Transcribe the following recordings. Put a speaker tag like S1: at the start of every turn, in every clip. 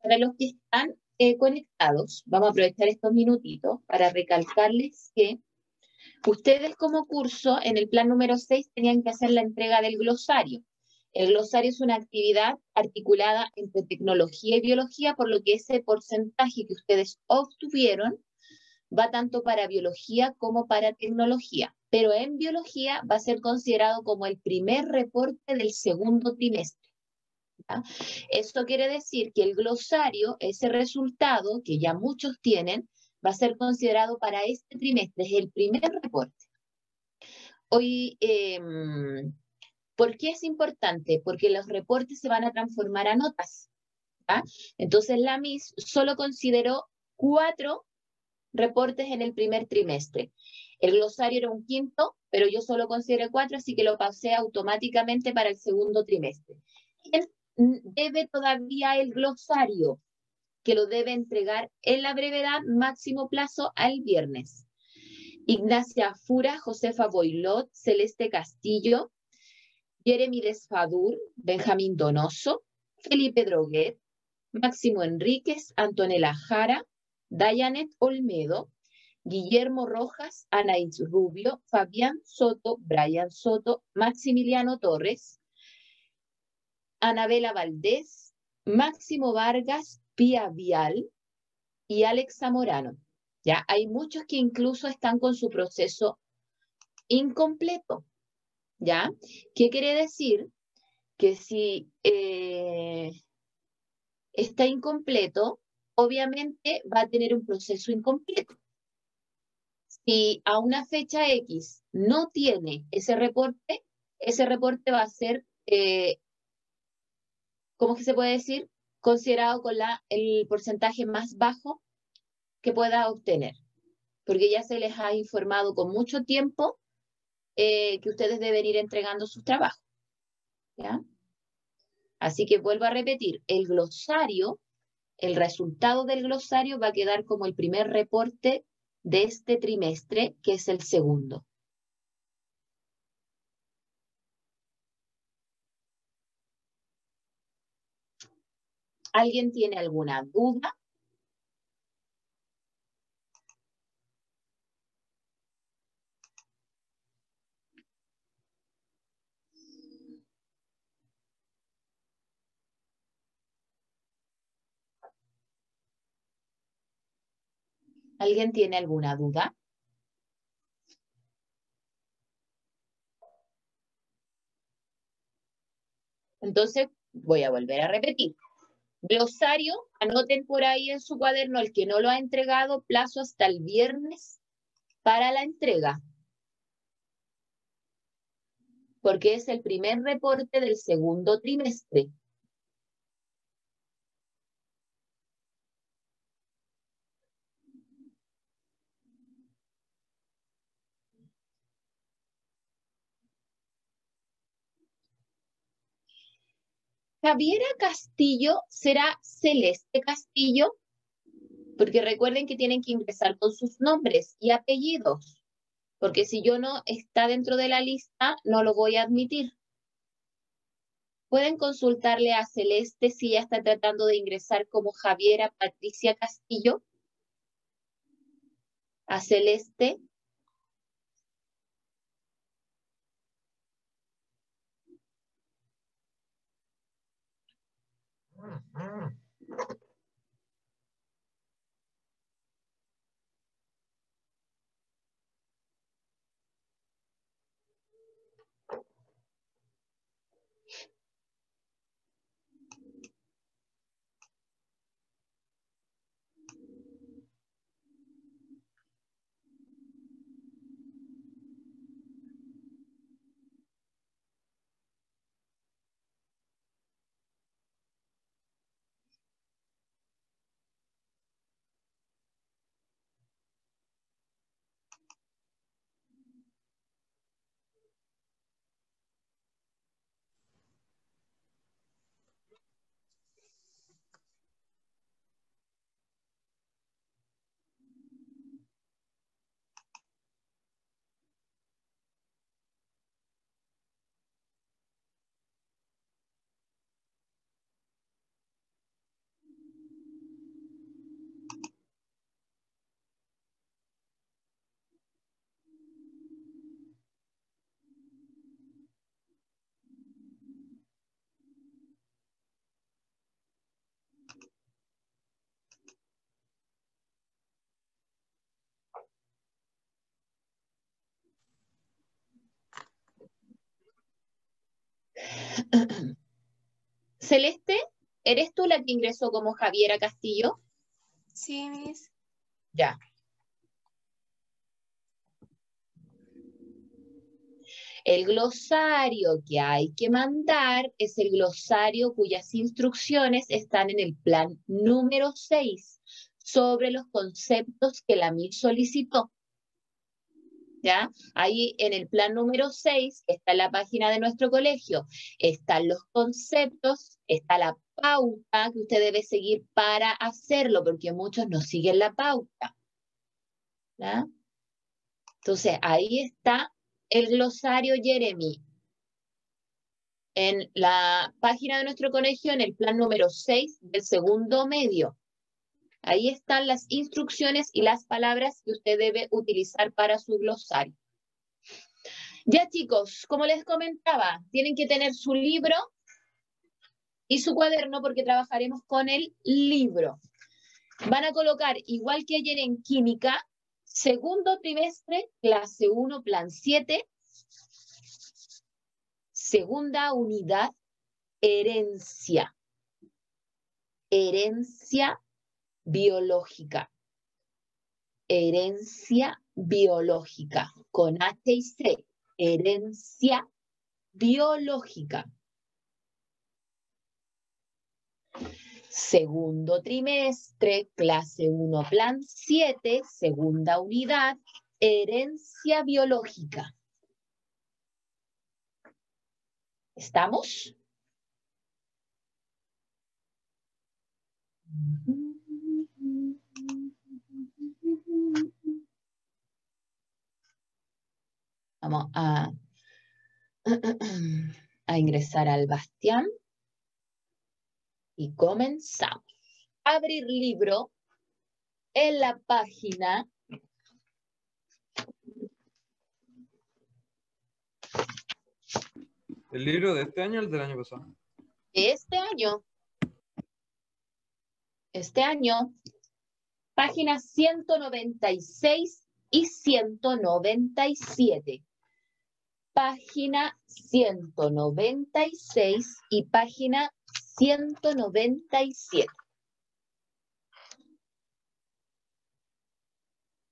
S1: Para los que están conectados, vamos a aprovechar estos minutitos para recalcarles que ustedes como curso en el plan número 6 tenían que hacer la entrega del glosario. El glosario es una actividad articulada entre tecnología y biología, por lo que ese porcentaje que ustedes obtuvieron va tanto para biología como para tecnología. Pero en biología va a ser considerado como el primer reporte del segundo trimestre. ¿Ya? Esto quiere decir que el glosario, ese resultado que ya muchos tienen, va a ser considerado para este trimestre, es el primer reporte. Hoy, ¿por qué es importante? Porque los reportes se van a transformar a notas. ¿Ya? Entonces la MIS solo consideró 4 reportes en el primer trimestre. El glosario era un quinto, pero yo solo consideré 4, así que lo pasé automáticamente para el segundo trimestre. ¿Quién debe todavía el glosario? Que lo debe entregar en la brevedad, máximo plazo al viernes. Ignacia Fura, Josefa Boilot, Celeste Castillo, Jeremy Desfadur, Benjamín Donoso, Felipe Droguet, Máximo Enríquez, Antonella Jara, Dayanet Olmedo, Guillermo Rojas, Anaís Rubio, Fabián Soto, Brian Soto, Maximiliano Torres, Anabela Valdés, Máximo Vargas, Pía Vial y Alex Zamorano. Ya hay muchos que incluso están con su proceso incompleto. ¿Ya? ¿Qué quiere decir? Que si está incompleto, obviamente va a tener un proceso incompleto. Si a una fecha X no tiene ese reporte va a ser, ¿cómo que se puede decir? Considerado con el porcentaje más bajo que pueda obtener, porque ya se les ha informado con mucho tiempo que ustedes deben ir entregando sus trabajos. ¿Ya? Así que vuelvo a repetir, el glosario, el resultado del glosario va a quedar como el primer reporte de este trimestre, que es el segundo. ¿Alguien tiene alguna duda? ¿Alguien tiene alguna duda? Entonces, voy a volver a repetir. Glosario, anoten por ahí en su cuaderno el que no lo ha entregado, plazo hasta el viernes para la entrega, porque es el primer reporte del segundo trimestre. Javiera Castillo será Celeste Castillo, porque recuerden que tienen que ingresar con sus nombres y apellidos, porque si yo no está dentro de la lista, no lo voy a admitir. Pueden consultarle a Celeste si ella está tratando de ingresar como Javiera Patricia Castillo. A Celeste. Celeste, ¿eres tú la que ingresó como Javiera Castillo?
S2: Sí, Miss.
S1: Ya. El glosario que hay que mandar es el glosario cuyas instrucciones están en el plan número 6 sobre los conceptos que la MIS solicitó. ¿Ya? Ahí en el plan número 6, que está en la página de nuestro colegio, están los conceptos, está la pauta que usted debe seguir para hacerlo, porque muchos no siguen la pauta. ¿Ya? Entonces, ahí está el glosario Jeremy. En la página de nuestro colegio, en el plan número 6 del segundo medio. Ahí están las instrucciones y las palabras que usted debe utilizar para su glosario. Ya, chicos, como les comentaba, tienen que tener su libro y su cuaderno porque trabajaremos con el libro. Van a colocar, igual que ayer en química, segundo trimestre, clase 1, plan 7, segunda unidad, herencia. Herencia biológica. Herencia biológica, con H y C. Herencia biológica. Segundo trimestre, clase 1, plan 7, segunda unidad, herencia biológica. ¿Estamos? Vamos a ingresar al Bastián y comenzamos. Abrir libro en la página
S3: ¿El libro de este año o el del año pasado?
S1: este año, páginas 196 y 197. Página 196 y página 197.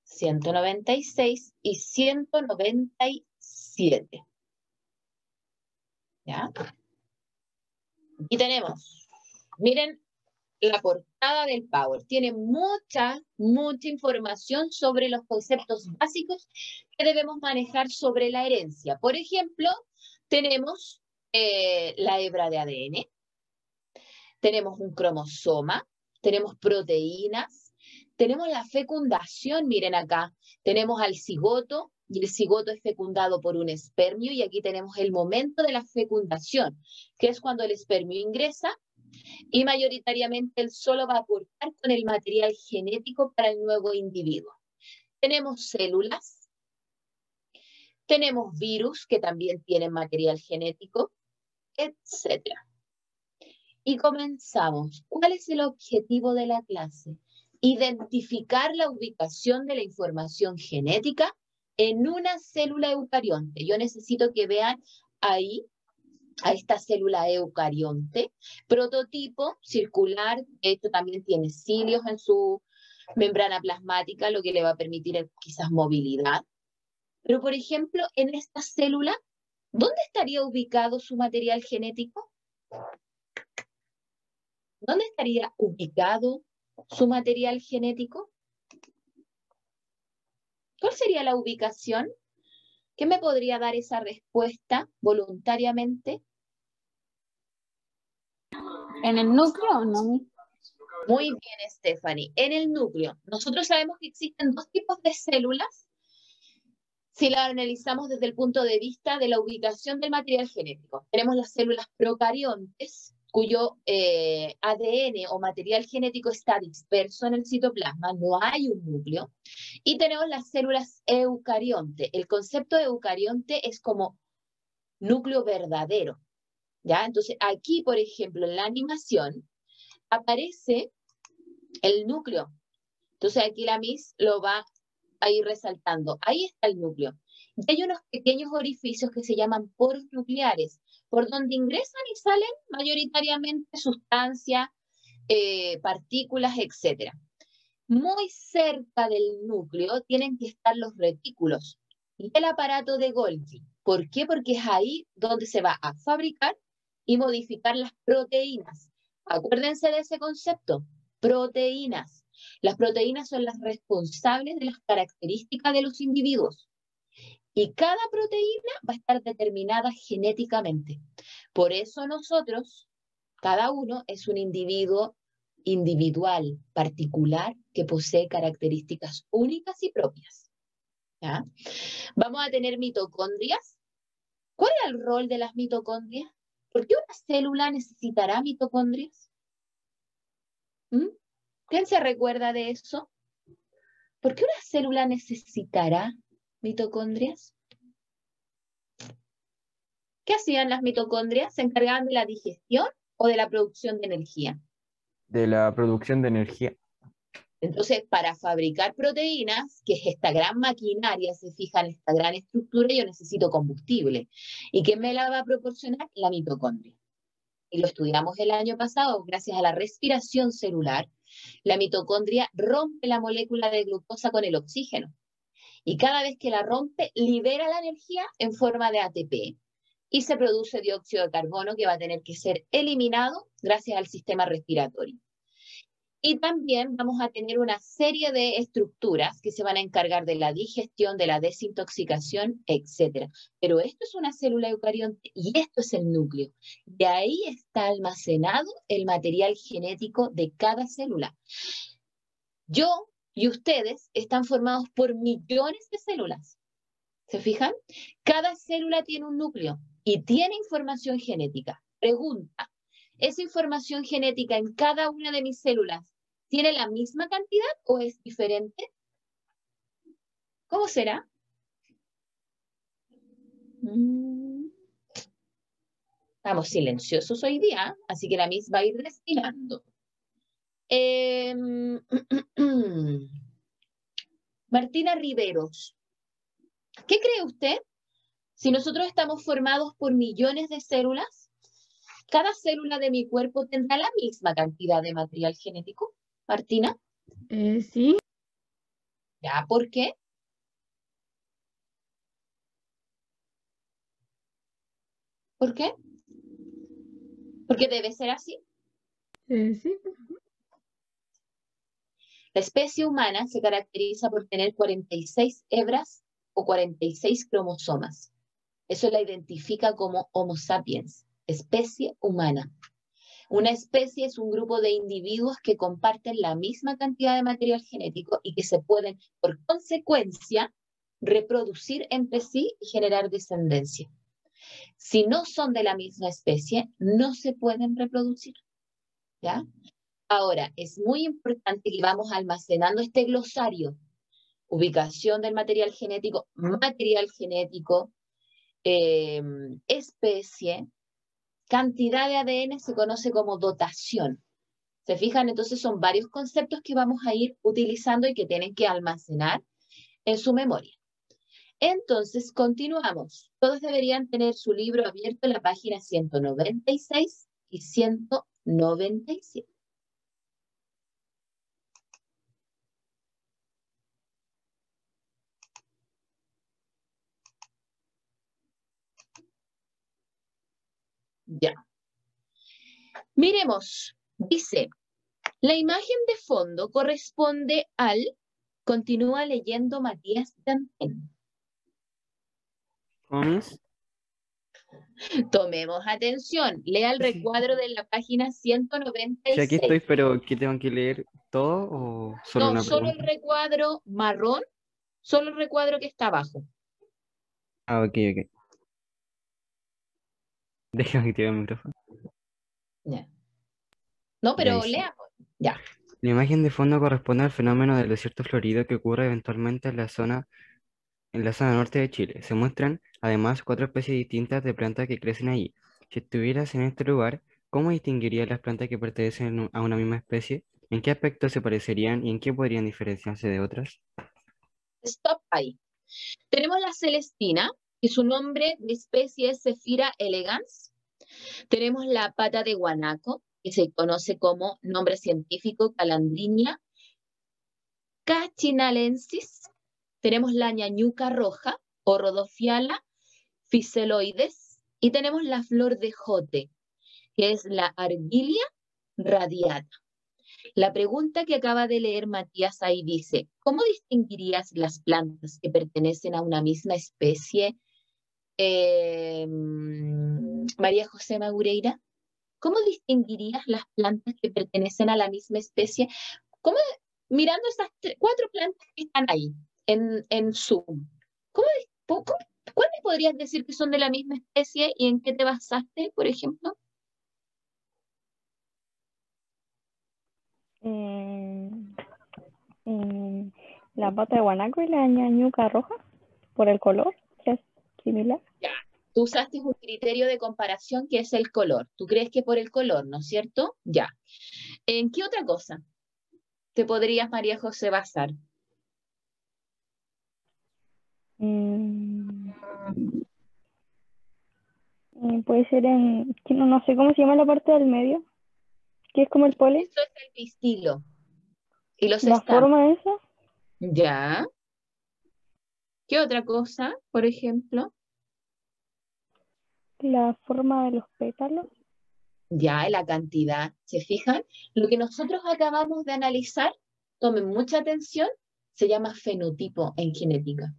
S1: 196 y 197. ¿Ya? Y tenemos, miren la portada del Power. Tiene mucha información sobre los conceptos básicos que debemos manejar sobre la herencia. Por ejemplo, tenemos la hebra de ADN, tenemos un cromosoma, tenemos proteínas, tenemos la fecundación, miren acá, tenemos al cigoto, y el cigoto es fecundado por un espermio, y aquí tenemos el momento de la fecundación, que es cuando el espermio ingresa, y mayoritariamente él solo va a aportar con el material genético para el nuevo individuo. Tenemos células, tenemos virus que también tienen material genético, etc. Y comenzamos. ¿Cuál es el objetivo de la clase? Identificar la ubicación de la información genética en una célula eucarionte. Yo necesito que vean ahí a esta célula eucarionte, prototipo circular, esto también tiene cilios en su membrana plasmática, lo que le va a permitir quizás movilidad. Pero, por ejemplo, en esta célula, ¿dónde estaría ubicado su material genético? ¿Dónde estaría ubicado su material genético? ¿Cuál sería la ubicación? ¿Qué me podría dar esa respuesta voluntariamente?
S2: ¿En el núcleo o no?
S1: Muy bien, Stephanie. En el núcleo. Nosotros sabemos que existen dos tipos de células si la analizamos desde el punto de vista de la ubicación del material genético. Tenemos las células procariontes, cuyo ADN o material genético está disperso en el citoplasma, no hay un núcleo. Y tenemos las células eucarionte. El concepto de eucarionte es como núcleo verdadero. ¿Ya? Entonces, aquí, por ejemplo, en la animación, aparece el núcleo. Entonces, aquí la Miss lo va a ir resaltando. Ahí está el núcleo. Y hay unos pequeños orificios que se llaman poros nucleares. por donde ingresan y salen mayoritariamente sustancias, partículas, etc. Muy cerca del núcleo tienen que estar los retículos y el aparato de Golgi. ¿Por qué? Porque es ahí donde se va a fabricar y modificar las proteínas. Acuérdense de ese concepto, proteínas. Las proteínas son las responsables de las características de los individuos. Y cada proteína va a estar determinada genéticamente. Por eso nosotros, cada uno es un individuo individual, particular, que posee características únicas y propias. ¿Ya? Vamos a tener mitocondrias. ¿Cuál es el rol de las mitocondrias? ¿Por qué una célula necesitará mitocondrias? ¿Quién se recuerda de eso? ¿Por qué una célula necesitará mitocondrias? ¿Qué hacían las mitocondrias? ¿Se encargaban de la digestión o de la producción de energía?
S4: De la producción de energía.
S1: Entonces, para fabricar proteínas, que es esta gran maquinaria, se fija en esta gran estructura, yo necesito combustible. ¿Y quién me la va a proporcionar? La mitocondria. Y lo estudiamos el año pasado, gracias a la respiración celular, la mitocondria rompe la molécula de glucosa con el oxígeno. Y cada vez que la rompe, libera la energía en forma de ATP. Y se produce dióxido de carbono que va a tener que ser eliminado gracias al sistema respiratorio. Y también vamos a tener una serie de estructuras que se van a encargar de la digestión, de la desintoxicación, etc. Pero esto es una célula eucarionte y esto es el núcleo. De ahí está almacenado el material genético de cada célula. Yo y ustedes están formados por millones de células. ¿Se fijan? Cada célula tiene un núcleo y tiene información genética. Pregunta, ¿esa información genética en cada una de mis células tiene la misma cantidad o es diferente? ¿Cómo será? Estamos silenciosos hoy día, así que la misma va a ir respirando. Martina Riveros, ¿qué cree usted? Si nosotros estamos formados por millones de células, ¿cada célula de mi cuerpo tendrá la misma cantidad de material genético? Martina.
S2: Sí.
S1: ¿Ya? ¿Por qué? ¿Por qué? Porque debe ser así.
S2: Sí.
S1: La especie humana se caracteriza por tener 46 hebras o 46 cromosomas. Eso la identifica como Homo sapiens, especie humana. Una especie es un grupo de individuos que comparten la misma cantidad de material genético y que se pueden, por consecuencia, reproducir entre sí y generar descendencia. Si no son de la misma especie, no se pueden reproducir. ¿Ya? Ahora, es muy importante que vamos almacenando este glosario. Ubicación del material genético, especie, cantidad de ADN se conoce como dotación. ¿Se fijan? Entonces son varios conceptos que vamos a ir utilizando y que tienen que almacenar en su memoria. Entonces, continuamos. Todos deberían tener su libro abierto en la página 196 y 197. Ya. Miremos, dice, la imagen de fondo corresponde al, continúa leyendo Matías Dantén.
S4: ¿Comes?
S1: Tomemos atención, lea el recuadro de la página 196.
S4: Sí, aquí estoy, pero ¿qué tengo que leer? ¿Todo o solo
S1: No,
S4: una
S1: solo el
S4: pregunta?
S1: recuadro marrón, solo el recuadro que está abajo.
S4: Ah, ok. Déjame activar el micrófono.
S1: Ya. No,
S4: Ya
S1: pero
S4: hice.
S1: lea. Ya.
S4: La imagen de fondo corresponde al fenómeno del desierto florido que ocurre eventualmente en la zona norte de Chile. Se muestran, además, 4 especies distintas de plantas que crecen allí. Si estuvieras en este lugar, ¿cómo distinguirías las plantas que pertenecen a una misma especie? ¿En qué aspectos se parecerían y en qué podrían diferenciarse de otras?
S1: Stop ahí. Tenemos la celestina, que su nombre de especie es Zephira elegans, Tenemos la pata de guanaco, que se conoce como nombre científico Calandrinia cachinalensis. Tenemos la ñañuca roja o Rhodophylla physeloides. Y tenemos la flor de jote, que es la Argilia radiata. La pregunta que acaba de leer Matías ahí dice, ¿cómo distinguirías las plantas que pertenecen a una misma especie? María José Madureira, ¿cómo distinguirías las plantas que pertenecen a la misma especie? ¿Cómo, mirando esas 4 plantas que están ahí en Zoom, ¿cuáles podrías decir que son de la misma especie y en qué te basaste, por ejemplo?
S5: La pata de guanaco y la ñañuca roja, por el color, que es similar.
S1: Ya, tú usaste un criterio de comparación que es el color. ¿Tú crees que por el color, no es cierto? Ya. ¿En qué otra cosa te podrías, María José, basar?
S5: Puede ser no sé cómo se llama la parte del medio, que es como el polen.
S1: Eso es el pistilo. Y los
S5: La
S1: estambres.
S5: forma de eso,
S1: Ya. ¿Qué otra cosa, por ejemplo?
S5: la forma de los pétalos.
S1: Ya, la cantidad. ¿Se fijan? Lo que nosotros acabamos de analizar, tomen mucha atención, se llama fenotipo en genética.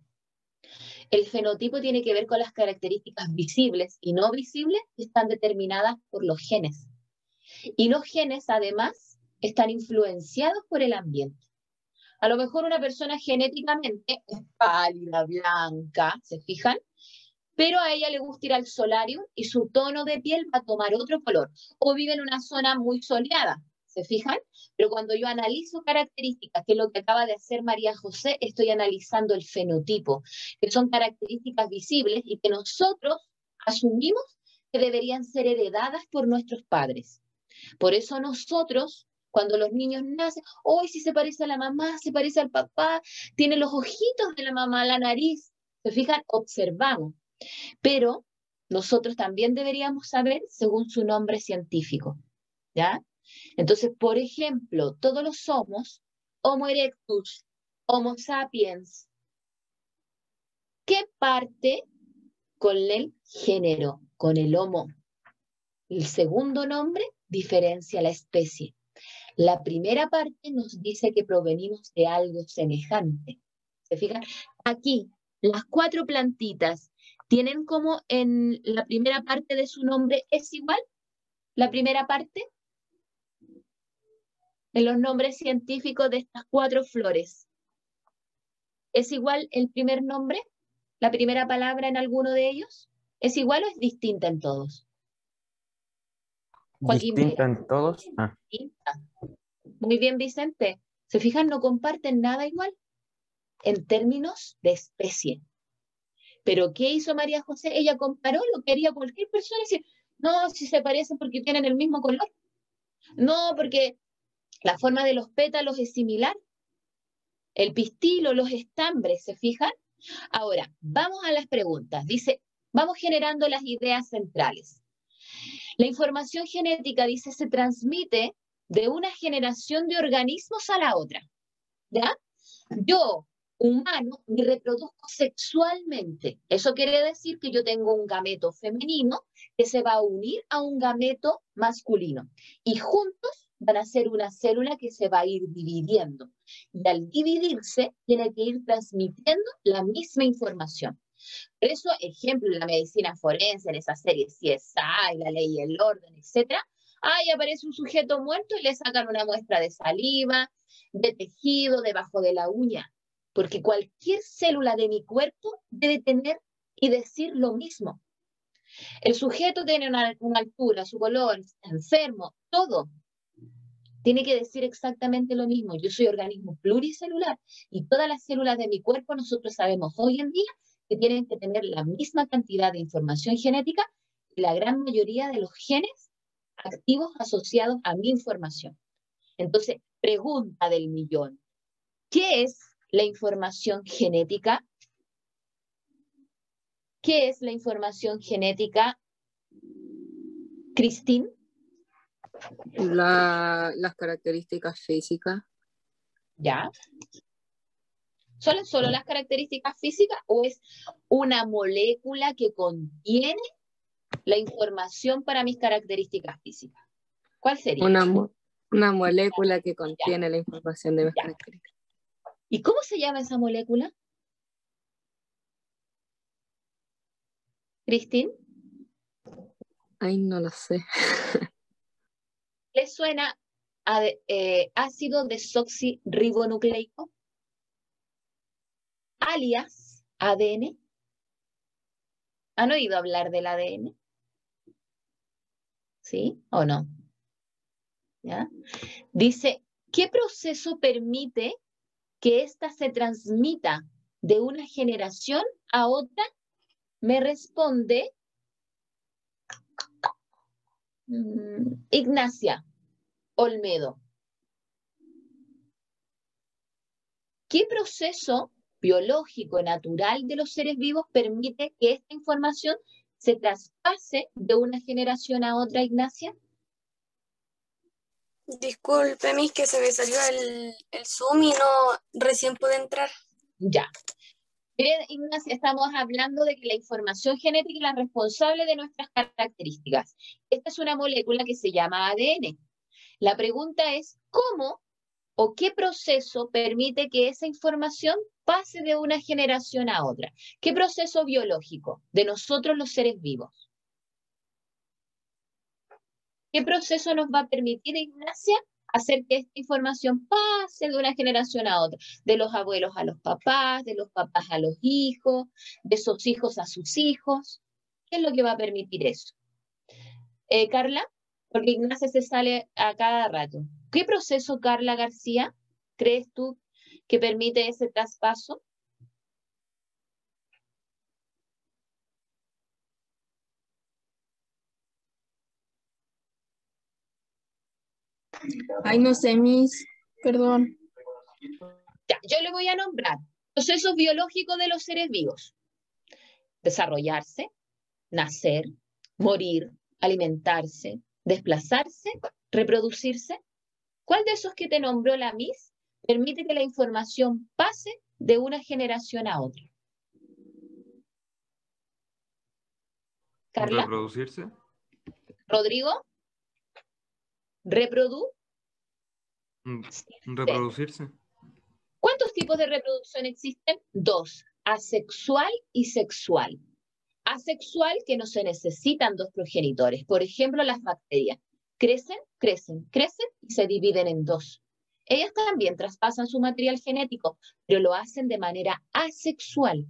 S1: El fenotipo tiene que ver con las características visibles y no visibles que están determinadas por los genes. Y los genes, además, están influenciados por el ambiente. A lo mejor una persona genéticamente es pálida, blanca, ¿se fijan? Pero a ella le gusta ir al solarium y su tono de piel va a tomar otro color. O vive en una zona muy soleada, ¿se fijan? Pero cuando yo analizo características, que es lo que acaba de hacer María José, estoy analizando el fenotipo, que son características visibles y que nosotros asumimos que deberían ser heredadas por nuestros padres. Por eso nosotros, cuando los niños nacen, hoy si se parece a la mamá, se parece al papá, tiene los ojitos de la mamá, la nariz, ¿se fijan? Observamos. Pero nosotros también deberíamos saber según su nombre científico, ¿ya? Entonces, por ejemplo, todos los Homo erectus, Homo sapiens, ¿qué parte con el género, con el Homo? El segundo nombre diferencia la especie. La primera parte nos dice que provenimos de algo semejante. ¿Se fijan? Aquí, las 4 plantitas tienen como en la primera parte de su nombre es igual. La primera parte en los nombres científicos de estas 4 flores. ¿Es igual el primer nombre? ¿La primera palabra en alguno de ellos? ¿Es igual o es distinta en todos? Joaquín
S6: Distinta
S1: Vera.
S6: en todos.
S1: Distinta. Muy bien, Vicente. ¿Se fijan? No comparten nada igual en términos de especie. Pero ¿qué hizo María José? Ella comparó lo que haría cualquier persona y decir, no, si se parecen porque tienen el mismo color. No, porque la forma de los pétalos es similar. El pistilo, los estambres, ¿se fijan? Ahora, vamos a las preguntas. Dice, vamos generando las ideas centrales. La información genética, dice, se transmite de una generación de organismos a la otra. ¿Ya? Yo, humano, me reproduzco sexualmente. Eso quiere decir que yo tengo un gameto femenino que se va a unir a un gameto masculino. Y juntos van a ser una célula que se va a ir dividiendo. Y al dividirse, tiene que ir transmitiendo la misma información. Por eso, ejemplo, en la medicina forense, en esa serie CSI, La Ley y el Orden, etc., ahí aparece un sujeto muerto y le sacan una muestra de saliva, de tejido, debajo de la uña. Porque cualquier célula de mi cuerpo debe tener y decir lo mismo. El sujeto tiene una altura, su color, está enfermo, todo. Tiene que decir exactamente lo mismo. Yo soy organismo pluricelular y todas las células de mi cuerpo nosotros sabemos hoy en día que tienen que tener la misma cantidad de información genética y la gran mayoría de los genes activos asociados a mi información. Entonces, pregunta del millón. ¿Qué es la información genética? ¿Qué es la información genética? Cristín,
S6: Las características físicas.
S1: ¿ya? ¿Solo las características físicas o es una molécula que contiene la información para mis características físicas? ¿Cuál sería?
S6: Una molécula que contiene la información de mis
S1: Ya.
S6: características.
S1: ¿Y cómo se llama esa molécula? Cristín,
S6: Ay, no lo sé.
S1: ¿le suena a ácido desoxirribonucleico? Alias ADN. ¿Han oído hablar del ADN? ¿Sí o no? ¿Ya? Dice, ¿qué proceso permite que ésta se transmita de una generación a otra? Me responde Ignacia Olmedo. ¿Qué proceso biológico natural de los seres vivos permite que esta información se traspase de una generación a otra, Ignacia?
S7: Disculpe, Miss, que se me salió el Zoom y no recién pude entrar.
S1: Ya. Miren, Ignacia, estamos hablando de que la información genética es la responsable de nuestras características. Esta es una molécula que se llama ADN. La pregunta es, ¿cómo o qué proceso permite que esa información pase de una generación a otra? ¿Qué proceso biológico de nosotros los seres vivos? ¿Qué proceso nos va a permitir, Ignacia, hacer que esta información pase de una generación a otra? De los abuelos a los papás, de los papás a los hijos, de esos hijos a sus hijos. ¿Qué es lo que va a permitir eso? Carla, porque Ignacia se sale a cada rato. ¿Qué proceso, Carla García, crees tú que permite ese traspaso?
S7: Ay, no sé, Miss, perdón.
S1: Ya, yo le voy a nombrar procesos biológicos de los seres vivos. Desarrollarse, nacer, morir, alimentarse, desplazarse, reproducirse. ¿Cuál de esos que te nombró la Miss permite que la información pase de una generación a otra? Carla,
S3: ¿Reproducirse?
S1: Rodrigo,
S3: ¿Reproducirse?
S1: ¿Cuántos tipos de reproducción existen? 2, asexual y sexual. Asexual, que no se necesitan 2 progenitores. Por ejemplo, las bacterias crecen y se dividen en 2. Ellas también traspasan su material genético, pero lo hacen de manera asexual.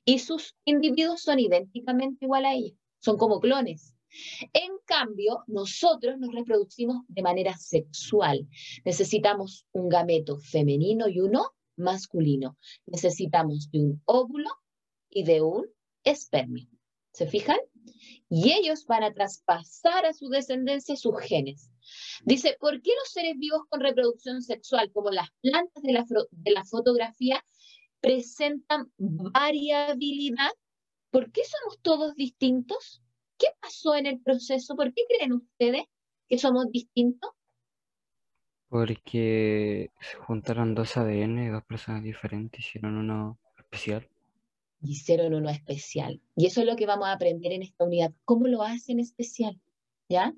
S1: Y sus individuos son idénticamente igual a ellas. Son como clones. En cambio, nosotros nos reproducimos de manera sexual. Necesitamos un gameto femenino y uno masculino. Necesitamos de un óvulo y de un espermio. ¿Se fijan? Y ellos van a traspasar a su descendencia sus genes. Dice, ¿por qué los seres vivos con reproducción sexual, como las plantas de la fotografía, presentan variabilidad? ¿Por qué somos todos distintos? ¿Qué pasó en el proceso? ¿Por qué creen ustedes que somos distintos?
S4: Porque se juntaron 2 ADN, 2 personas diferentes, hicieron uno especial.
S1: Hicieron uno especial. Y eso es lo que vamos a aprender en esta unidad. ¿Cómo lo hacen especial? ¿Ya?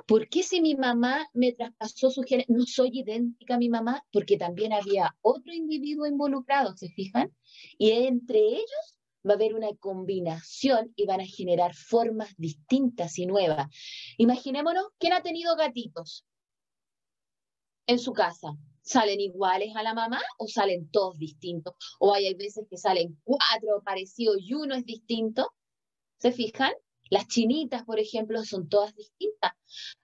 S1: ¿Por qué si mi mamá me traspasó su genes, no soy idéntica a mi mamá? Porque también había otro individuo involucrado, ¿se fijan? Y entre ellos va a haber una combinación y van a generar formas distintas y nuevas. Imaginémonos, ¿quién ha tenido gatitos en su casa? ¿Salen iguales a la mamá o salen todos distintos? O hay veces que salen 4 parecidos y uno es distinto. ¿Se fijan? Las chinitas, por ejemplo, son todas distintas.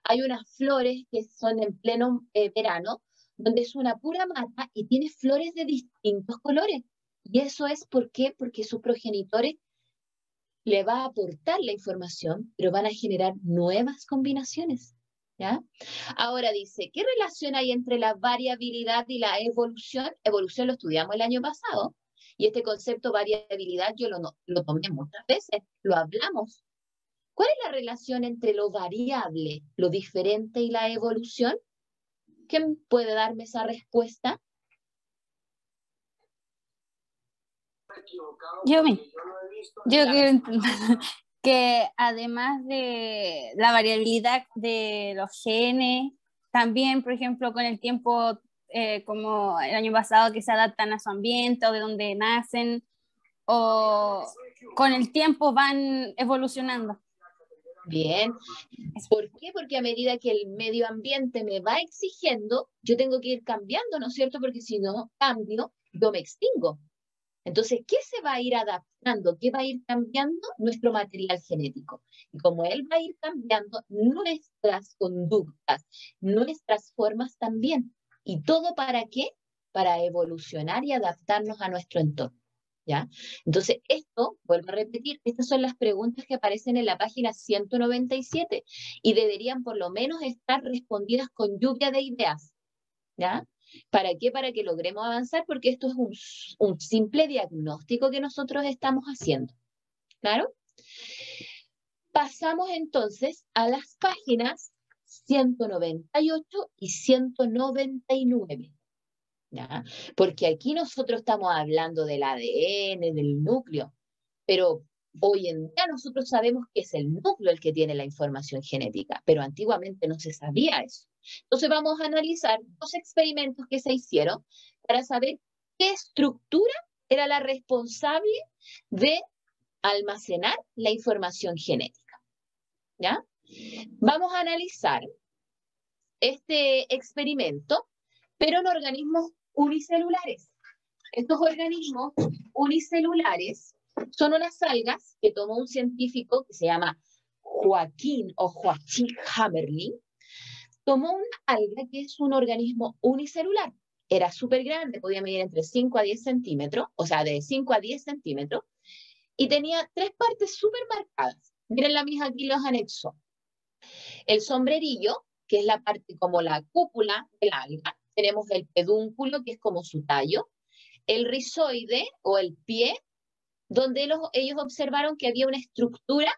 S1: Hay unas flores que son en pleno verano, donde es una pura mata y tiene flores de distintos colores. Y eso es ¿por qué? Porque sus progenitores le va a aportar la información, pero van a generar nuevas combinaciones. ¿Ya? Ahora dice, ¿qué relación hay entre la variabilidad y la evolución? Evolución lo estudiamos el año pasado, y este concepto variabilidad yo lo tomé muchas veces, lo hablamos ¿Cuál es la relación entre lo variable, lo diferente y la evolución? ¿Quién puede darme esa respuesta?
S8: Yo creo que además de la variabilidad de los genes, también, por ejemplo, con el tiempo, como el año pasado, que se adaptan a su ambiente o de donde nacen, o con el tiempo van evolucionando.
S1: Bien. ¿Por qué? Porque a medida que el medio ambiente me va exigiendo, yo tengo que ir cambiando, ¿no es cierto? Porque si no cambio, yo me extingo. Entonces, ¿qué se va a ir adaptando? ¿Qué va a ir cambiando? Nuestro material genético. Y como él va a ir cambiando, nuestras conductas, nuestras formas también. ¿Y todo para qué? Para evolucionar y adaptarnos a nuestro entorno. ¿Ya? Entonces, esto, vuelvo a repetir, estas son las preguntas que aparecen en la página 197 y deberían por lo menos estar respondidas con lluvia de ideas. ¿Ya? ¿Para qué? Para que logremos avanzar, porque esto es un simple diagnóstico que nosotros estamos haciendo. ¿Claro? Pasamos entonces a las páginas 198 y 199. ¿Ya? Porque aquí nosotros estamos hablando del ADN, del núcleo, pero hoy en día nosotros sabemos que es el núcleo el que tiene la información genética, pero antiguamente no se sabía eso. Entonces vamos a analizar 2 experimentos que se hicieron para saber qué estructura era la responsable de almacenar la información genética. ¿Ya? Vamos a analizar este experimento, pero en organismos unicelulares. Estos organismos unicelulares son unas algas que tomó un científico que se llama Joaquín Hamerling. Tomó una alga que es un organismo unicelular. Era súper grande, podía medir entre 5 a 10 centímetros, o sea, de 5 a 10 centímetros, y tenía 3 partes súper marcadas. Miren la misma aquí los anexó. El sombrerillo, que es la parte como la cúpula del alga. Tenemos el pedúnculo, que es como su tallo. El rizoide o el pie, donde ellos observaron que había una estructura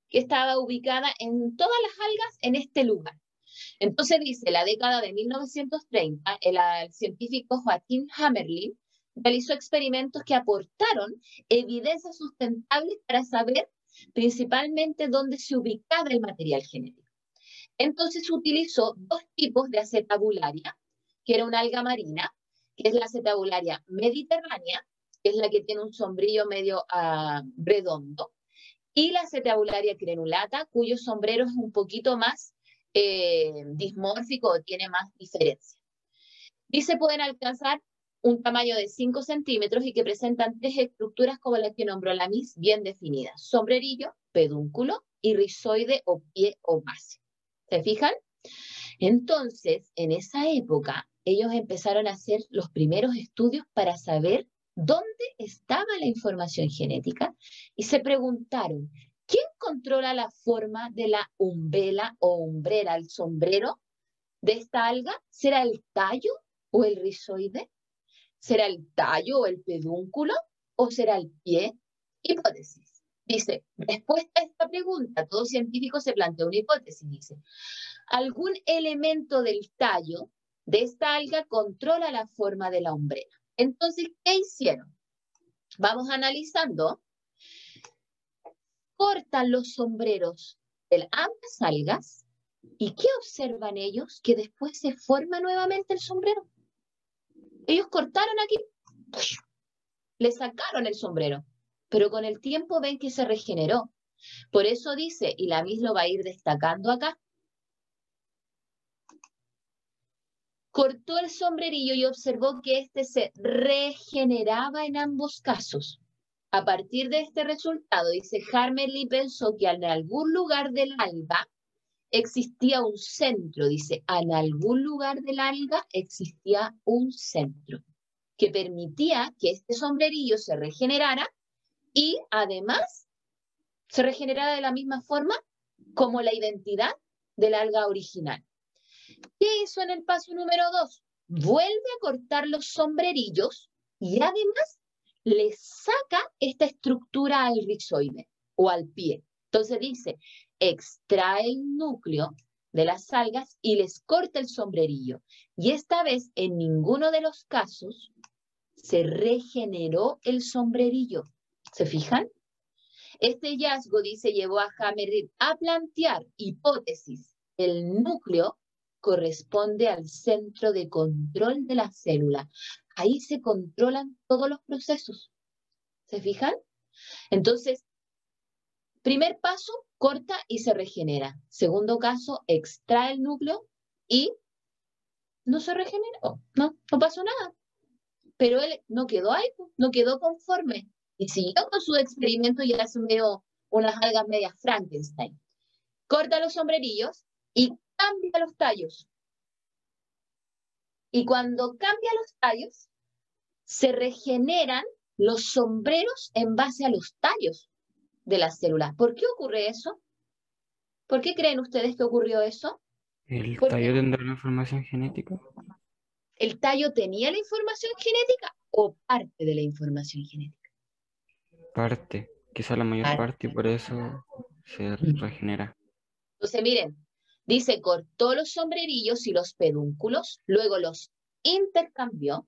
S1: que estaba ubicada en todas las algas en este lugar. Entonces dice, la década de 1930, el científico Joaquín Hamerling realizó experimentos que aportaron evidencias sustentables para saber principalmente dónde se ubicaba el material genético. Entonces utilizó 2 tipos de acetabularia, que era una alga marina, que es la acetabularia mediterránea, que es la que tiene un sombrillo medio redondo, y la acetabularia crenulata, cuyo sombrero es un poquito más dismórfico o tiene más diferencia. Y se pueden alcanzar un tamaño de 5 centímetros y que presentan 3 estructuras como las que nombró la Miss, bien definidas: sombrerillo, pedúnculo y rizoide o pie o base. ¿Se fijan? Entonces, en esa época, ellos empezaron a hacer los primeros estudios para saber dónde estaba la información genética y se preguntaron, ¿quién controla la forma de la umbela o umbrera, el sombrero de esta alga? ¿Será el tallo o el rizoide? ¿Será el tallo o el pedúnculo? ¿O será el pie? Hipótesis. Dice, respuesta a esta pregunta, todo científico se plantea una hipótesis, dice, algún elemento del tallo de esta alga controla la forma de la umbrera. Entonces, ¿qué hicieron? Vamos analizando. Cortan los sombreros de ambas algas y ¿qué observan ellos? Que después se forma nuevamente el sombrero. Ellos cortaron aquí, le sacaron el sombrero, pero con el tiempo ven que se regeneró. Por eso dice, y la Miss lo va a ir destacando acá, cortó el sombrerillo y observó que éste se regeneraba en ambos casos. A partir de este resultado, dice, Hamerling pensó que en algún lugar del alga existía un centro, dice, en algún lugar del alga existía un centro que permitía que este sombrerillo se regenerara y además se regenerara de la misma forma como la identidad del alga original. ¿Qué hizo en el paso número 2? Vuelve a cortar los sombrerillos y además le saca esta estructura al rizoide o al pie. Entonces dice, extrae el núcleo de las algas y les corta el sombrerillo. Y esta vez, en ninguno de los casos, se regeneró el sombrerillo. ¿Se fijan? Este hallazgo, dice, llevó a Hammerly a plantear hipótesis. El núcleo corresponde al centro de control de la célula. Ahí se controlan todos los procesos. ¿Se fijan? Entonces, primer paso, corta y se regenera. Segundo caso, extrae el núcleo y no se regeneró. No pasó nada. Pero él no quedó ahí, no quedó conforme. Y siguió con su experimento y ya se veo unas algas medias Frankenstein. Corta los sombrerillos y cambia los tallos. Y cuando cambia los tallos, se regeneran los sombreros en base a los tallos de las células. ¿Por qué ocurre eso? ¿Por qué creen ustedes que ocurrió eso?
S4: ¿El
S1: ¿Por
S4: tallo
S1: qué?
S4: tendrá la información genética?
S1: ¿El tallo tenía la información genética o parte de la información genética?
S4: Parte, quizá la mayor parte, y por eso se regenera.
S1: Entonces, miren, dice, cortó los sombrerillos y los pedúnculos, luego los intercambió,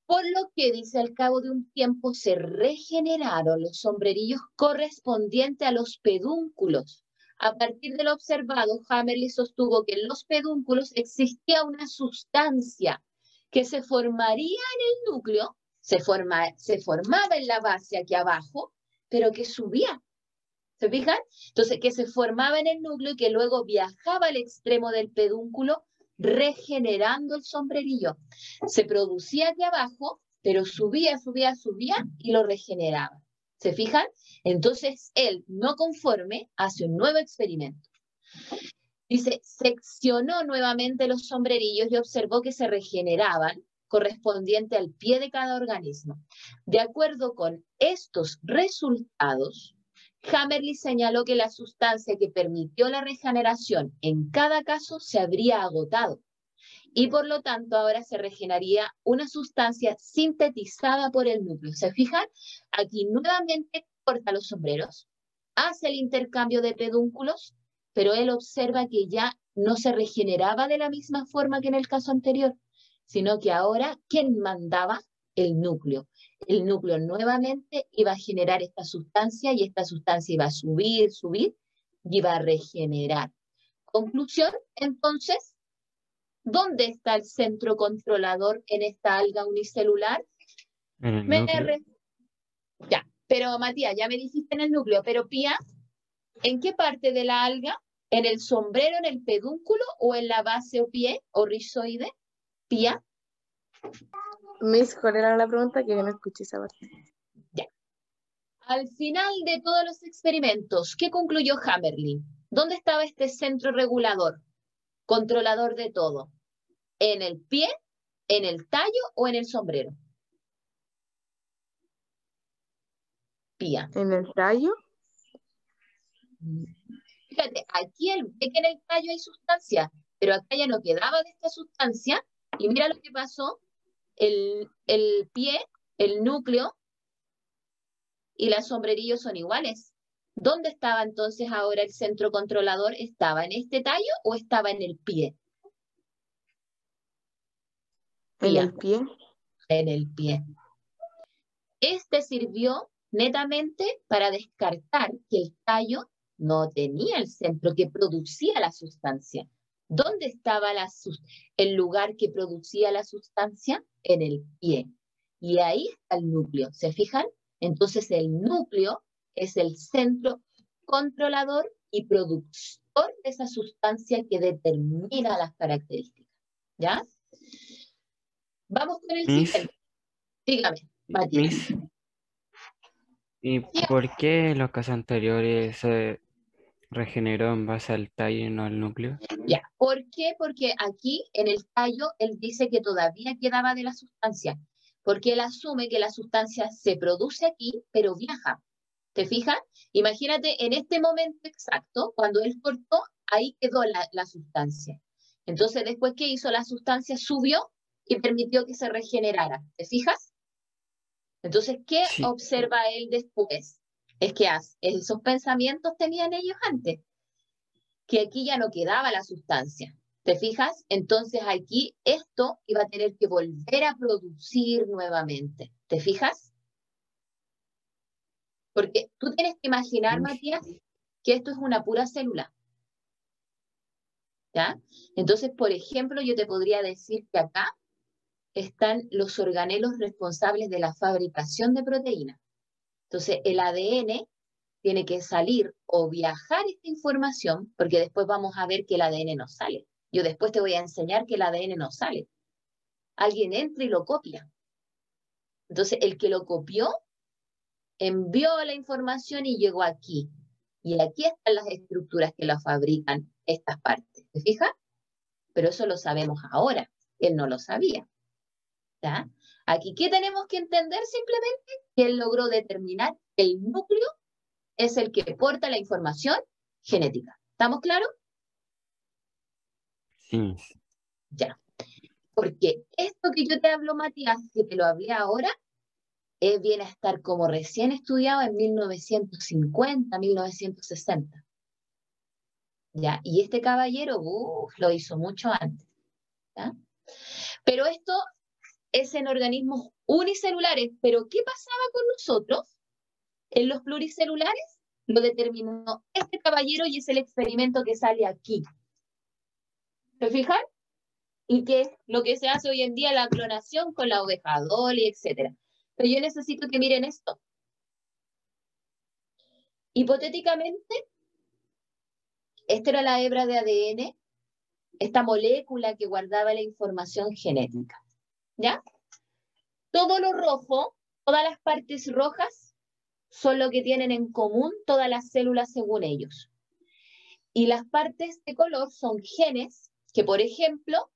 S1: por lo que, dice, al cabo de un tiempo se regeneraron los sombrerillos correspondientes a los pedúnculos. A partir de lo observado, Hammerly sostuvo que en los pedúnculos existía una sustancia que se formaría en el núcleo, se formaba en la base aquí abajo, pero que subía. ¿Se fijan? Entonces, que se formaba en el núcleo y que luego viajaba al extremo del pedúnculo, regenerando el sombrerillo. Se producía aquí abajo, pero subía y lo regeneraba. ¿Se fijan? Entonces, él, no conforme, hace un nuevo experimento. Dice, seccionó nuevamente los sombrerillos y observó que se regeneraban correspondiente al pie de cada organismo. De acuerdo con estos resultados, Hammerly señaló que la sustancia que permitió la regeneración en cada caso se habría agotado y por lo tanto ahora se regeneraría una sustancia sintetizada por el núcleo. ¿Se fijan? Aquí nuevamente corta los sombreros, hace el intercambio de pedúnculos, pero él observa que ya no se regeneraba de la misma forma que en el caso anterior, sino que ahora, ¿quién mandaba? El núcleo. El núcleo nuevamente iba a generar esta sustancia y esta sustancia iba a subir y iba a regenerar. Conclusión, entonces, ¿dónde está el centro controlador en esta alga unicelular?
S4: En el núcleo.
S1: Ya, pero Matías, ya me dijiste en el núcleo, pero Pía, ¿en qué parte de la alga? ¿En el sombrero, en el pedúnculo o en la base o pie o rizoide? Pía.
S6: Miss, ¿cuál era la pregunta? Que yo no escuché esa parte.
S1: Ya. Al final de todos los experimentos, ¿qué concluyó Hammerly? ¿Dónde estaba este centro regulador, controlador de todo? ¿En el pie, en el tallo o en el sombrero? Pía.
S6: ¿En el tallo?
S1: Fíjate, aquí él ve que en el tallo hay sustancia, pero acá ya no quedaba de esta sustancia. Y mira lo que pasó, el pie, el núcleo y la sombrerillo son iguales. ¿Dónde estaba entonces ahora el centro controlador? ¿Estaba en este tallo o estaba en el pie?
S6: ¿En
S1: Pía.
S6: el pie?
S1: En el pie. Este sirvió netamente para descartar que el tallo no tenía el centro que producía la sustancia. ¿Dónde estaba el lugar que producía la sustancia? En el pie. Y ahí está el núcleo. ¿Se fijan? Entonces el núcleo es el centro controlador y productor de esa sustancia que determina las características. ¿Ya? Vamos con el siguiente. Dígame, Matías.
S4: ¿Y por qué en los casos anteriores se regeneró en base al tallo y no al núcleo?
S1: Ya, ¿por qué? Porque aquí en el tallo él dice que todavía quedaba de la sustancia, porque él asume que la sustancia se produce aquí, pero viaja. ¿Te fijas? Imagínate en este momento exacto, cuando él cortó, ahí quedó la sustancia. Entonces, después que hizo la sustancia, subió y permitió que se regenerara. ¿Te fijas? Entonces, ¿qué
S4: Sí.
S1: observa él después? Es que esos pensamientos tenían ellos antes, que aquí ya no quedaba la sustancia. ¿Te fijas? Entonces aquí esto iba a tener que volver a producir nuevamente. ¿Te fijas? Porque tú tienes que imaginar, Matías, que esto es una pura célula. ¿Ya? Entonces, por ejemplo, yo te podría decir que acá están los organelos responsables de la fabricación de proteínas. Entonces, el ADN tiene que salir o viajar esta información, porque después vamos a ver que el ADN no sale. Yo después te voy a enseñar que el ADN no sale. Alguien entra y lo copia. Entonces, el que lo copió, envió la información y llegó aquí. Y aquí están las estructuras que la fabrican estas partes. ¿Te fijas? Pero eso lo sabemos ahora. Él no lo sabía. ¿Ya? Aquí, ¿qué tenemos que entender simplemente? Que él logró determinar que el núcleo es el que porta la información genética. ¿Estamos claros?
S4: Sí.
S1: Ya. Porque esto que yo te hablo, Matías, que te lo hablé ahora, viene a estar como recién estudiado en 1950, 1960. ¿Ya? Y este caballero lo hizo mucho antes. ¿Ya? Pero esto es en organismos unicelulares. ¿Pero qué pasaba con nosotros? En los pluricelulares lo determinó este caballero y es el experimento que sale aquí. ¿Se fijan? Y que es lo que se hace hoy en día, la clonación con la oveja Dolly, etc. Pero yo necesito que miren esto. Hipotéticamente, esta era la hebra de ADN, esta molécula que guardaba la información genética. ¿Ya? Todo lo rojo, todas las partes rojas, son lo que tienen en común todas las células según ellos. Y las partes de color son genes que, por ejemplo,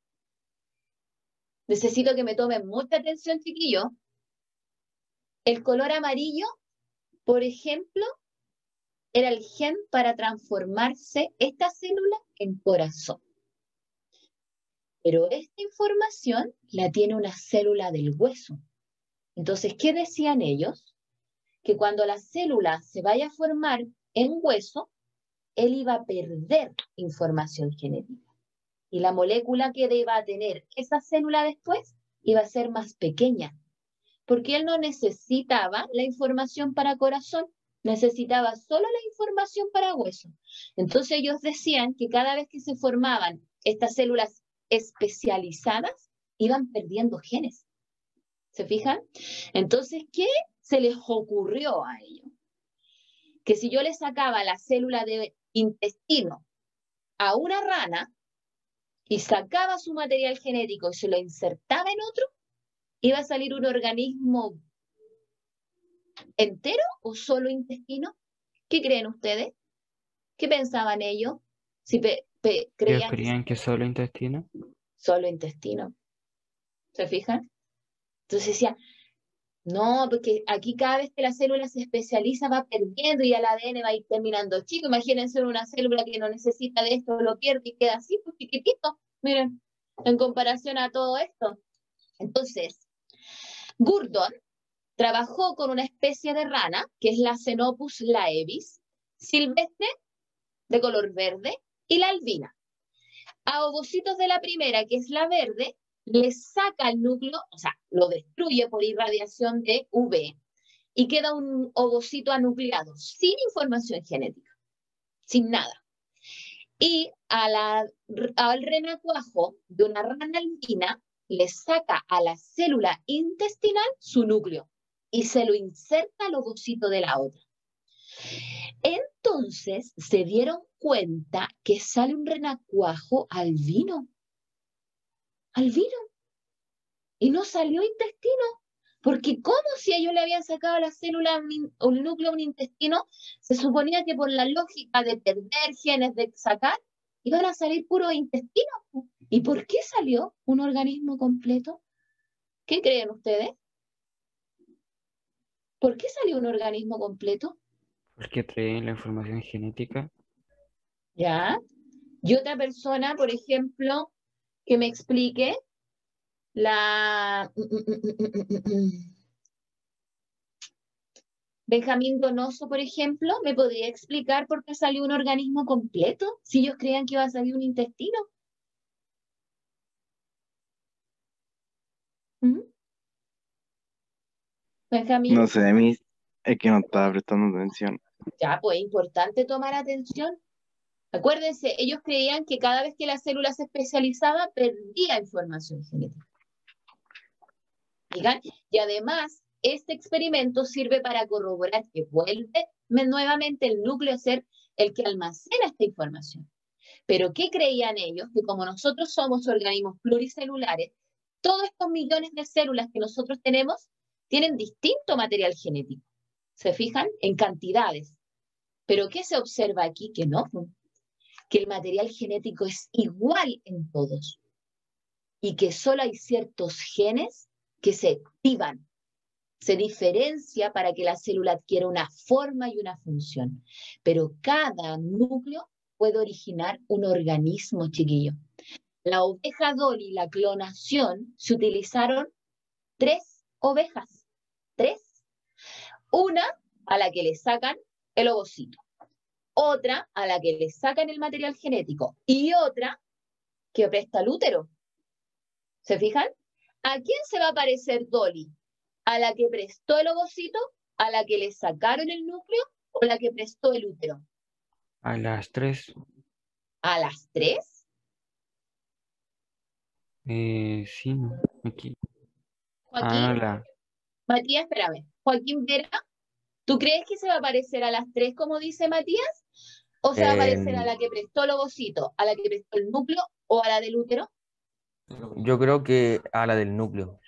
S1: necesito que me tomen mucha atención, chiquillos. El color amarillo, por ejemplo, era el gen para transformarse esta célula en corazón. Pero esta información la tiene una célula del hueso. Entonces, ¿qué decían ellos? Que cuando la célula se vaya a formar en hueso, él iba a perder información genética. Y la molécula que iba a tener esa célula después iba a ser más pequeña. Porque él no necesitaba la información para corazón, necesitaba solo la información para hueso. Entonces ellos decían que cada vez que se formaban estas células especializadas, iban perdiendo genes. ¿Se fijan? Entonces, ¿qué se les ocurrió a ellos? Que si yo le sacaba la célula de intestino a una rana y sacaba su material genético y se lo insertaba en otro, iba a salir un organismo entero o solo intestino. ¿Qué creen ustedes? ¿Qué pensaban ellos? Si
S4: ¿Ellos
S1: creían
S4: creían que solo intestino?
S1: solo intestino. ¿Se fijan? Entonces decía, no, porque aquí cada vez que la célula se especializa va perdiendo y el ADN va a ir terminando chico. Imagínense una célula que no necesita de esto, lo pierde y queda así, pues chiquitito. Miren, en comparación a todo esto. Entonces, Gurdon trabajó con una especie de rana, que es la Xenopus laevis, silvestre, de color verde, y la albina. A ovocitos de la primera, que es la verde, le saca el núcleo, o sea, lo destruye por irradiación de UV, y queda un ovocito anucleado, sin información genética, sin nada. Y al renacuajo de una rana albina, le saca a la célula intestinal su núcleo y se lo inserta al ovocito de la otra. Entonces se dieron cuenta que sale un renacuajo albino. Albino. Y no salió intestino. Porque ¿cómo si ellos le habían sacado a la célula o el núcleo a un intestino? Se suponía que por la lógica de perder genes, de sacar, iban a salir puros intestinos. ¿Y por qué salió un organismo completo? ¿Qué creen ustedes? ¿Por qué salió un organismo completo?
S4: Porque traen la información genética.
S1: ¿Ya? Y otra persona, por ejemplo, que me explique Benjamín Donoso, por ejemplo, ¿me podría explicar por qué salió un organismo completo si ellos creían que iba a salir un intestino? ¿Mm? Benjamín,
S9: No sé, Miss, es que no estaba prestando atención.
S1: ya, pues es importante tomar atención. Acuérdense, ellos creían que cada vez que la célula se especializaba, perdía información genética. ¿Digan? Y además, este experimento sirve para corroborar que vuelve nuevamente el núcleo a ser el que almacena esta información. Pero ¿qué creían ellos? Que como nosotros somos organismos pluricelulares, todos estos millones de células que nosotros tenemos tienen distinto material genético. ¿Se fijan? En cantidades. Pero ¿qué se observa aquí? Que no, que el material genético es igual en todos y que solo hay ciertos genes que se activan, se diferencia para que la célula adquiera una forma y una función. Pero cada núcleo puede originar un organismo, chiquillo. La oveja Dolly, la clonación, se utilizaron 3 ovejas. 3. Una a la que le sacan el ovocito. Otra a la que le sacan el material genético. Y otra que presta el útero. ¿Se fijan? ¿A quién se va a parecer Dolly? ¿A la que prestó el ovocito? ¿A la que le sacaron el núcleo? ¿O la que prestó el útero?
S4: A las 3.
S1: ¿A las 3?
S4: Sí, aquí.
S1: Joaquín, Matías, espérame. Joaquín Vera, ¿tú crees que se va a parecer a las 3 como dice Matías? ¿O se va a parecer a la que prestó el ovocito, a la que prestó el núcleo o a la del útero?
S10: Yo creo que a la del núcleo.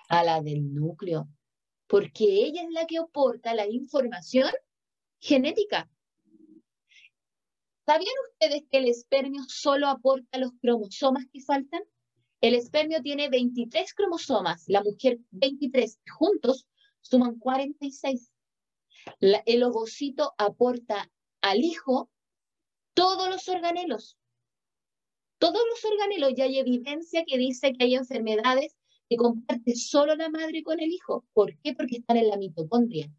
S1: A la del núcleo. Porque ella es la que aporta la información genética. ¿Sabían ustedes que el espermio solo aporta los cromosomas que faltan? El espermio tiene 23 cromosomas, la mujer 23, juntos suman 46. El ovocito aporta al hijo todos los organelos. Todos los organelos, ya hay evidencia que dice que hay enfermedades que comparte solo la madre con el hijo. ¿Por qué? Porque están en la mitocondria,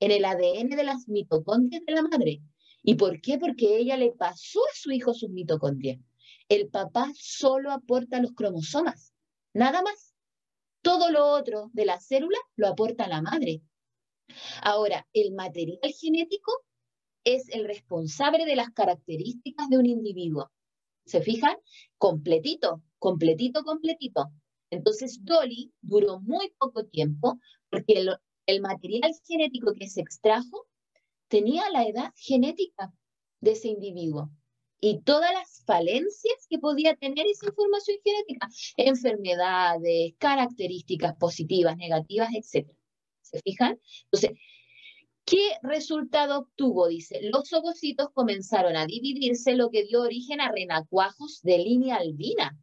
S1: en el ADN de las mitocondrias de la madre. ¿Y por qué? Porque ella le pasó a su hijo sus mitocondrias. El papá solo aporta los cromosomas, nada más. Todo lo otro de la célula lo aporta la madre. Ahora, el material genético es el responsable de las características de un individuo. ¿Se fijan? Completito, completito, completito. Entonces, Dolly duró muy poco tiempo porque el material genético que se extrajo tenía la edad genética de ese individuo y todas las falencias que podía tener esa información genética, enfermedades, características positivas, negativas, etc. ¿Se fijan? Entonces, ¿qué resultado obtuvo? Dice, los ovocitos comenzaron a dividirse, lo que dio origen a renacuajos de línea albina.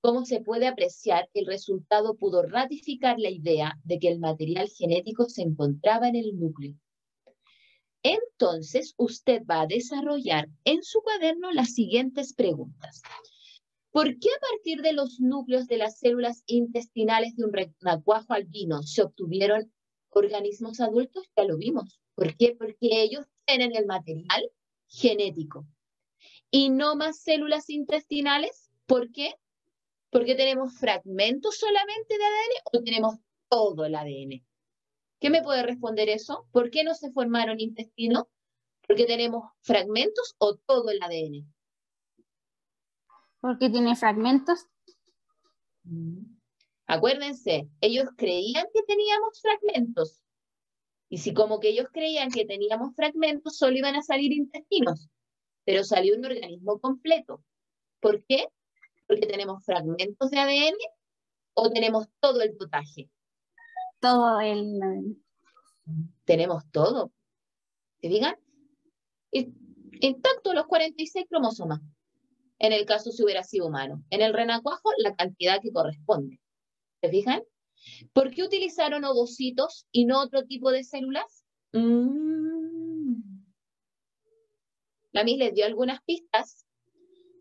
S1: Como se puede apreciar, el resultado pudo ratificar la idea de que el material genético se encontraba en el núcleo. Entonces, usted va a desarrollar en su cuaderno las siguientes preguntas. ¿Por qué a partir de los núcleos de las células intestinales de un renacuajo albino se obtuvieron organismos adultos? Ya lo vimos. ¿Por qué? Porque ellos tienen el material genético y no más células intestinales. ¿Por qué? Porque tenemos fragmentos solamente de ADN o tenemos todo el ADN. ¿Qué me puede responder eso? ¿Por qué no se formaron intestinos? ¿Porque tenemos fragmentos o todo el ADN?
S8: Porque tiene fragmentos.
S1: Acuérdense, ellos creían que teníamos fragmentos. Y si como que ellos creían que teníamos fragmentos, solo iban a salir intestinos. Pero salió un organismo completo. ¿Por qué? Porque tenemos fragmentos de ADN o tenemos todo el potaje.
S8: Todo el ADN.
S1: Tenemos todo. ¿Se fijan? Intacto los 46 cromosomas. En el caso si hubiera sido humano. En el renacuajo, la cantidad que corresponde. ¿Se fijan? ¿Por qué utilizaron ovocitos y no otro tipo de células? La Miss les dio algunas pistas.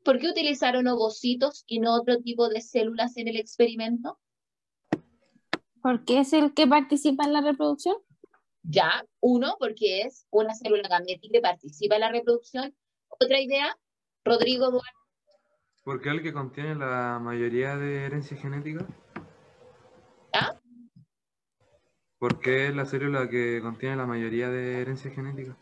S1: ¿Por qué utilizaron ovocitos y no otro tipo de células en el experimento?
S8: Porque es el que participa en la reproducción.
S1: Ya, uno, porque es una célula gamética que participa en la reproducción. Otra idea, Rodrigo Duarte.
S3: ¿Por qué el que contiene la mayoría de herencia genética?
S1: ¿Ya?
S3: ¿Por qué es la célula que contiene la mayoría de herencia genética?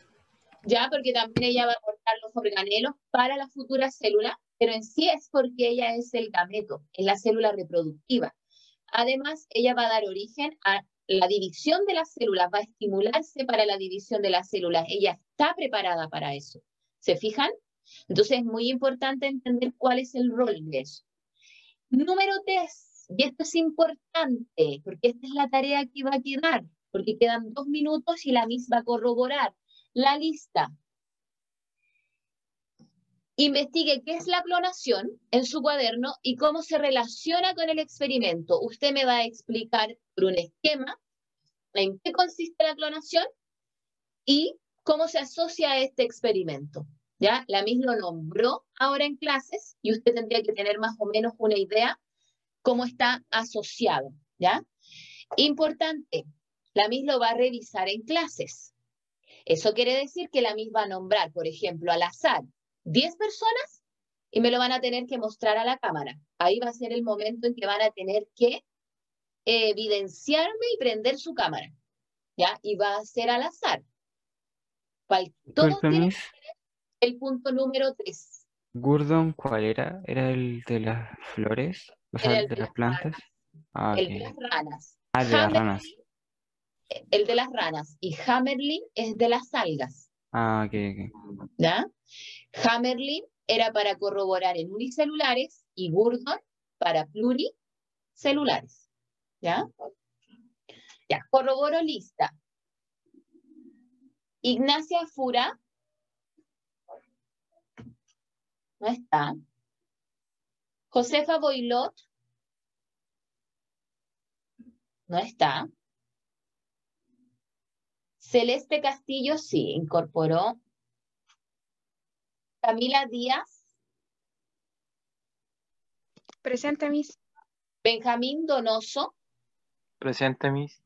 S1: Ya, porque también ella va a aportar los organelos para la futura célula, pero en sí es porque ella es el gameto, es la célula reproductiva. Además, ella va a dar origen a la división de las células, va a estimularse para la división de las células. Ella está preparada para eso. ¿Se fijan? Entonces es muy importante entender cuál es el rol de eso. Número 3, y esto es importante, porque esta es la tarea que va a quedar, porque quedan 2 minutos y la misma va a corroborar la lista. Investigue qué es la clonación en su cuaderno y cómo se relaciona con el experimento. Usted me va a explicar por un esquema en qué consiste la clonación y cómo se asocia a este experimento. ¿Ya? La MIS lo nombró ahora en clases y usted tendría que tener más o menos una idea cómo está asociado. ¿Ya? Importante, la MIS lo va a revisar en clases. Eso quiere decir que la MIS va a nombrar, por ejemplo, al azar, 10 personas y me lo van a tener que mostrar a la cámara. Ahí va a ser el momento en que van a tener que evidenciarme y prender su cámara. ¿Ya? Y va a ser al azar. Todos
S4: Disculpe,
S1: tienen
S4: Miss.
S1: que tener el punto número 3.
S4: Gurdon, ¿cuál era? ¿Era el de las flores? O sea,
S1: Era
S4: el
S1: el
S4: de
S1: de
S4: las
S1: las
S4: plantas.
S1: ranas.
S4: Ah,
S1: El de las
S4: ok.
S1: ranas.
S4: Ah, el de las ranas.
S1: El de las ranas. Y Hammerling es de las algas.
S4: Ah, ok, ok.
S1: ¿Ya? Hammerling era para corroborar en unicelulares y Gurdon para pluricelulares. ¿Ya? Ya, corroboro lista. Ignacia Fura. No está. Josefa Boilot. No está. Celeste Castillo, sí, incorporó. Camila Díaz.
S11: Presente, Miss.
S1: Benjamín Donoso.
S9: Presente, Miss.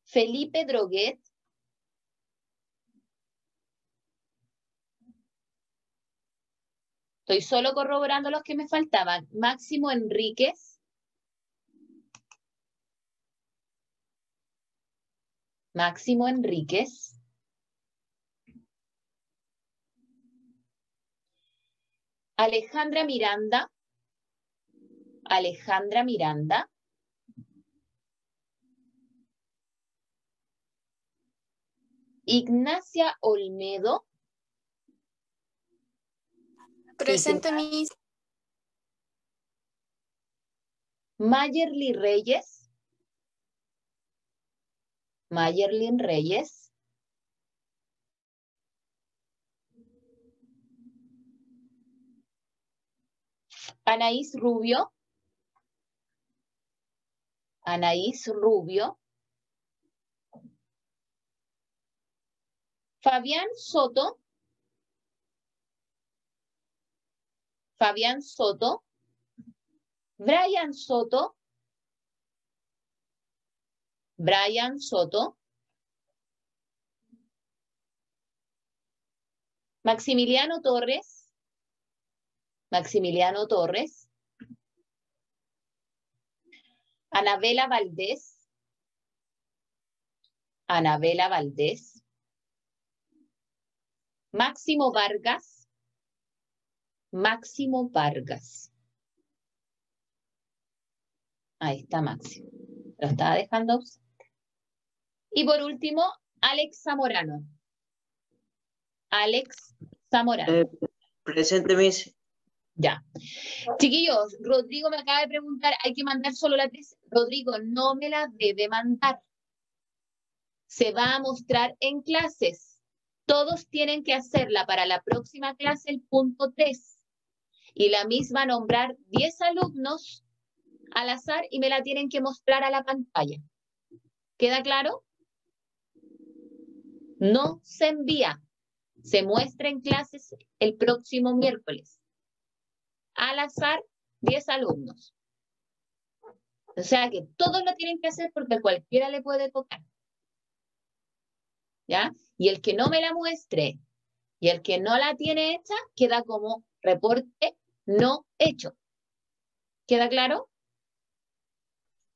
S1: Felipe Droguet. Estoy solo corroborando los que me faltaban. Máximo Enríquez. Máximo Enríquez. Alejandra Miranda. Alejandra Miranda. Ignacia Olmedo.
S7: Presente, Miss.
S1: Mayerly Reyes. Mayerlyn Reyes. Anaís Rubio. Anaís Rubio. Fabián Soto. Fabián Soto. Brian Soto. Brian Soto. Maximiliano Torres. Maximiliano Torres. Anabela Valdés. Anabela Valdés. Máximo Vargas. Máximo Vargas. Ahí está Máximo. Lo estaba dejando ausente. Y por último, Alex Zamorano. Alex Zamorano.
S12: Presente, Miss.
S1: Ya. Chiquillos, Rodrigo me acaba de preguntar, hay que mandar solo la 3. Rodrigo, no me la debe mandar. Se va a mostrar en clases. Todos tienen que hacerla para la próxima clase, el punto 3. Y la misma nombrar 10 alumnos al azar y me la tienen que mostrar a la pantalla. ¿Queda claro? No se envía. Se muestra en clases el próximo miércoles. Al azar, 10 alumnos. O sea que todos lo tienen que hacer porque a cualquiera le puede tocar. ¿Ya? Y el que no me la muestre y el que no la tiene hecha, queda como reporte no hecho. ¿Queda claro?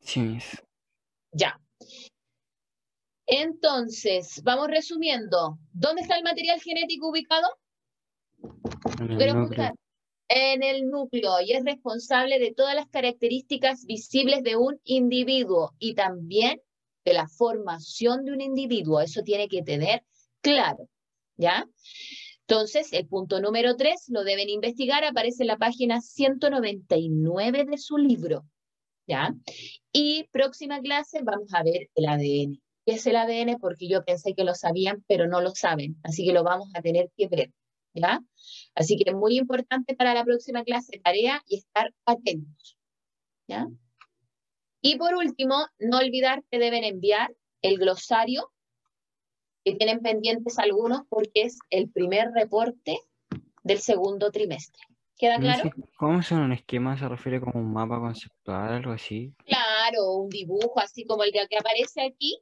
S4: Sí, Miss.
S1: Ya. Entonces, vamos resumiendo. ¿Dónde está el material genético ubicado?
S4: En el
S1: Quiero
S4: núcleo.
S1: escuchar. En el núcleo, y es responsable de todas las características visibles de un individuo y también de la formación de un individuo. Eso tiene que tener claro, ¿ya? Entonces, el punto número 3 lo deben investigar, aparece en la página 199 de su libro, ¿ya? Y próxima clase vamos a ver el ADN. ¿Qué es el ADN? Porque yo pensé que lo sabían, pero no lo saben, así que lo vamos a tener que ver, ¿ya? Así que es muy importante para la próxima clase, tarea y estar atentos, ¿ya? Y por último, no olvidar que deben enviar el glosario que tienen pendientes algunos porque es el primer reporte del segundo trimestre. ¿Queda
S4: Miss,
S1: claro?
S4: ¿cómo es un esquema? ¿Se refiere como un mapa conceptual, algo así?
S1: Claro, un dibujo así como el que aparece aquí,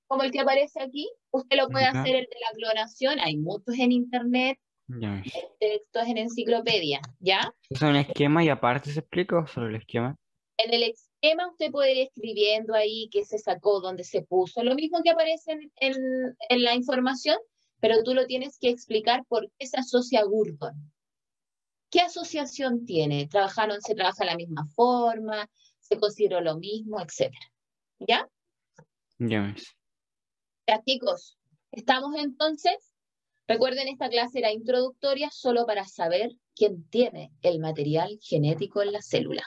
S1: como el que aparece aquí. Usted lo puede
S4: Ya,
S1: hacer el de la clonación, hay muchos en internet,
S4: ya, Miss.
S1: hay textos en enciclopedia, ¿ya?
S4: ¿Es un esquema y aparte se explica o solo el esquema?
S1: En el esquema usted puede ir escribiendo ahí qué se sacó, dónde se puso, lo mismo que aparece en la información, pero tú lo tienes que explicar por qué se asocia a Gurdon. ¿Qué asociación tiene? ¿Se trabaja de la misma forma? ¿Se consideró lo mismo? Etcétera. ¿Ya?
S4: Ya, Miss.
S1: Ya, chicos, ¿estamos entonces? Recuerden, esta clase era introductoria solo para saber quién tiene el material genético en la célula.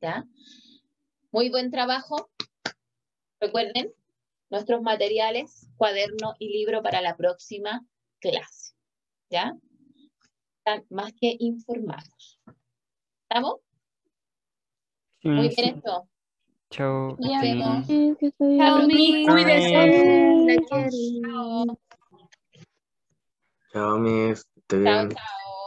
S1: ¿Ya? Muy buen trabajo. Recuerden, nuestros materiales, cuaderno y libro para la próxima clase. ¿Ya? Están más que informados. ¿Estamos?
S4: Sí,
S1: Muy
S4: Miss.
S1: bien esto.
S4: Chao, que
S1: Nos
S4: estén
S1: vemos.
S4: bien.
S5: Que estoy bien.
S1: Chao,
S8: Miss.
S1: cuídense. La
S5: Chao.
S1: quiero.
S3: Chao, Miss. Esté
S1: Chao,
S3: bien.
S1: chao.